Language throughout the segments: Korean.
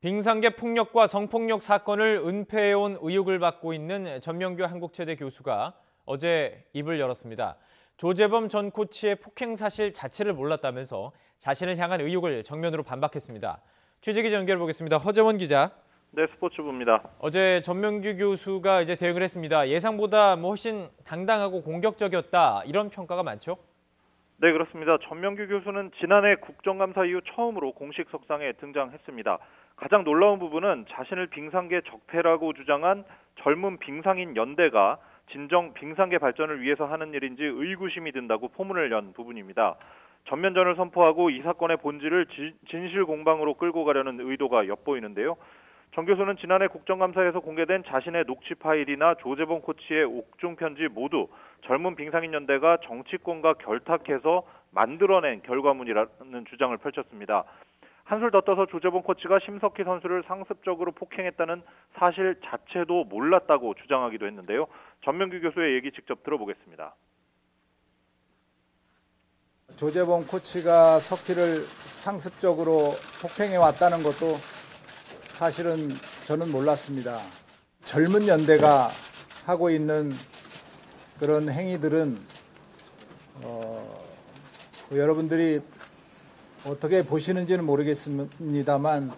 빙상계 폭력과 성폭력 사건을 은폐해온 의혹을 받고 있는 전명규 한국체대 교수가 어제 입을 열었습니다. 조재범 전 코치의 폭행 사실 자체를 몰랐다면서 자신을 향한 의혹을 정면으로 반박했습니다. 취재기자 연결해 보겠습니다. 허재원 기자. 네, 스포츠부입니다. 어제 전명규 교수가 이제 대응을 했습니다. 예상보다 훨씬 당당하고 공격적이었다, 이런 평가가 많죠? 네, 그렇습니다. 전명규 교수는 지난해 국정감사 이후 처음으로 공식 석상에 등장했습니다. 가장 놀라운 부분은 자신을 빙상계 적폐라고 주장한 젊은 빙상인 연대가 진정 빙상계 발전을 위해서 하는 일인지 의구심이 든다고 포문을 연 부분입니다. 전면전을 선포하고 이 사건의 본질을 진실 공방으로 끌고 가려는 의도가 엿보이는데요. 정 교수는 지난해 국정감사에서 공개된 자신의 녹취 파일이나 조재범 코치의 옥중 편지 모두 젊은 빙상인 연대가 정치권과 결탁해서 만들어낸 결과물이라는 주장을 펼쳤습니다. 한술 더 떠서 조재범 코치가 심석희 선수를 상습적으로 폭행했다는 사실 자체도 몰랐다고 주장하기도 했는데요. 전명규 교수의 얘기 직접 들어보겠습니다. 조재범 코치가 석희를 상습적으로 폭행해 왔다는 것도 사실은 저는 몰랐습니다. 젊은 연대가 하고 있는 그런 행위들은 여러분들이 어떻게 보시는지는 모르겠습니다만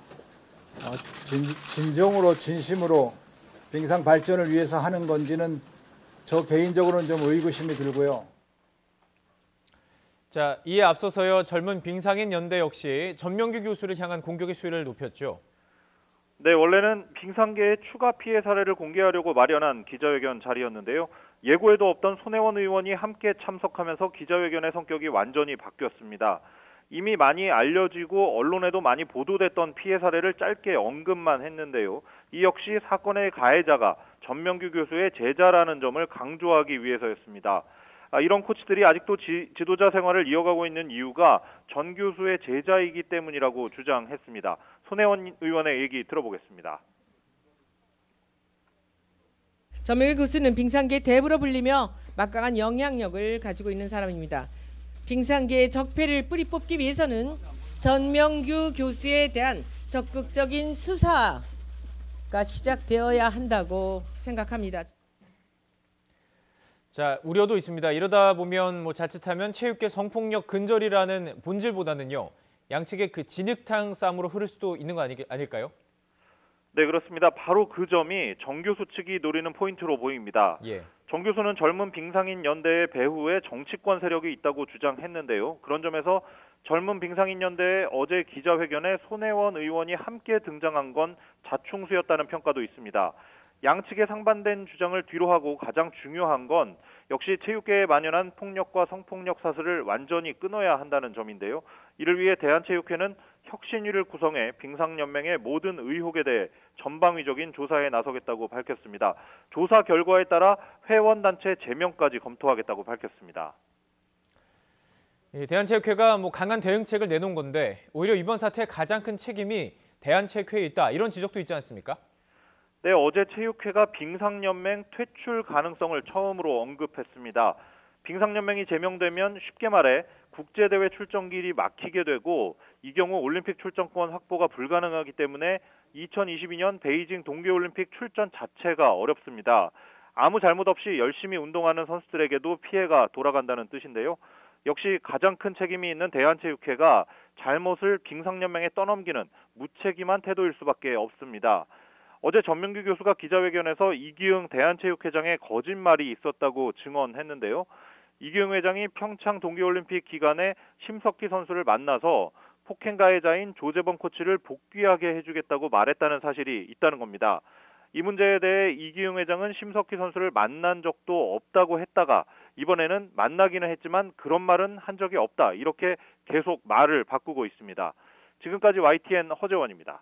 진정으로 진심으로 빙상 발전을 위해서 하는 건지는 저 개인적으로는 좀 의구심이 들고요. 자, 이에 앞서서요, 젊은 빙상인 연대 역시 전명규 교수를 향한 공격의 수위를 높였죠. 네, 원래는 빙상계의 추가 피해 사례를 공개하려고 마련한 기자회견 자리였는데요. 예고에도 없던 손혜원 의원이 함께 참석하면서 기자회견의 성격이 완전히 바뀌었습니다. 이미 많이 알려지고 언론에도 많이 보도됐던 피해 사례를 짧게 언급만 했는데요. 이 역시 사건의 가해자가 전명규 교수의 제자라는 점을 강조하기 위해서였습니다. 이런 코치들이 아직도 지도자 생활을 이어가고 있는 이유가 전 교수의 제자이기 때문이라고 주장했습니다. 손혜원 의원의 얘기 들어보겠습니다. 전명규 교수는 빙상계 대부로 불리며 막강한 영향력을 가지고 있는 사람입니다. 빙상계의 적폐를 뿌리 뽑기 위해서는 전명규 교수에 대한 적극적인 수사가 시작되어야 한다고 생각합니다. 자, 우려도 있습니다. 이러다 보면 자칫하면 체육계 성폭력 근절이라는 본질보다는요, 양측의 그 진흙탕 싸움으로 흐를 수도 있는 거 아닐까요? 네, 그렇습니다. 바로 그 점이 정 교수 측이 노리는 포인트로 보입니다. 정 교수는 젊은 빙상인 연대의 배후에 정치권 세력이 있다고 주장했는데요. 그런 점에서 젊은 빙상인 연대의 어제 기자회견에 손혜원 의원이 함께 등장한 건 자충수였다는 평가도 있습니다. 양측의 상반된 주장을 뒤로하고 가장 중요한 건 역시 체육계에 만연한 폭력과 성폭력 사슬을 완전히 끊어야 한다는 점인데요. 이를 위해 대한체육회는 혁신위를 구성해 빙상연맹의 모든 의혹에 대해 전방위적인 조사에 나서겠다고 밝혔습니다. 조사 결과에 따라 회원단체 제명까지 검토하겠다고 밝혔습니다. 대한체육회가 강한 대응책을 내놓은 건데 오히려 이번 사태의 가장 큰 책임이 대한체육회에 있다, 이런 지적도 있지 않습니까? 네, 어제 체육회가 빙상연맹 퇴출 가능성을 처음으로 언급했습니다. 빙상연맹이 제명되면 쉽게 말해 국제대회 출전길이 막히게 되고 이 경우 올림픽 출전권 확보가 불가능하기 때문에 2022년 베이징 동계올림픽 출전 자체가 어렵습니다. 아무 잘못 없이 열심히 운동하는 선수들에게도 피해가 돌아간다는 뜻인데요. 역시 가장 큰 책임이 있는 대한체육회가 잘못을 빙상연맹에 떠넘기는 무책임한 태도일 수밖에 없습니다. 어제 전명규 교수가 기자회견에서 이기흥 대한체육회장의 거짓말이 있었다고 증언했는데요. 이기흥 회장이 평창 동계올림픽 기간에 심석희 선수를 만나서 폭행 가해자인 조재범 코치를 복귀하게 해주겠다고 말했다는 사실이 있다는 겁니다. 이 문제에 대해 이기흥 회장은 심석희 선수를 만난 적도 없다고 했다가 이번에는 만나기는 했지만 그런 말은 한 적이 없다, 이렇게 계속 말을 바꾸고 있습니다. 지금까지 YTN 허재원입니다.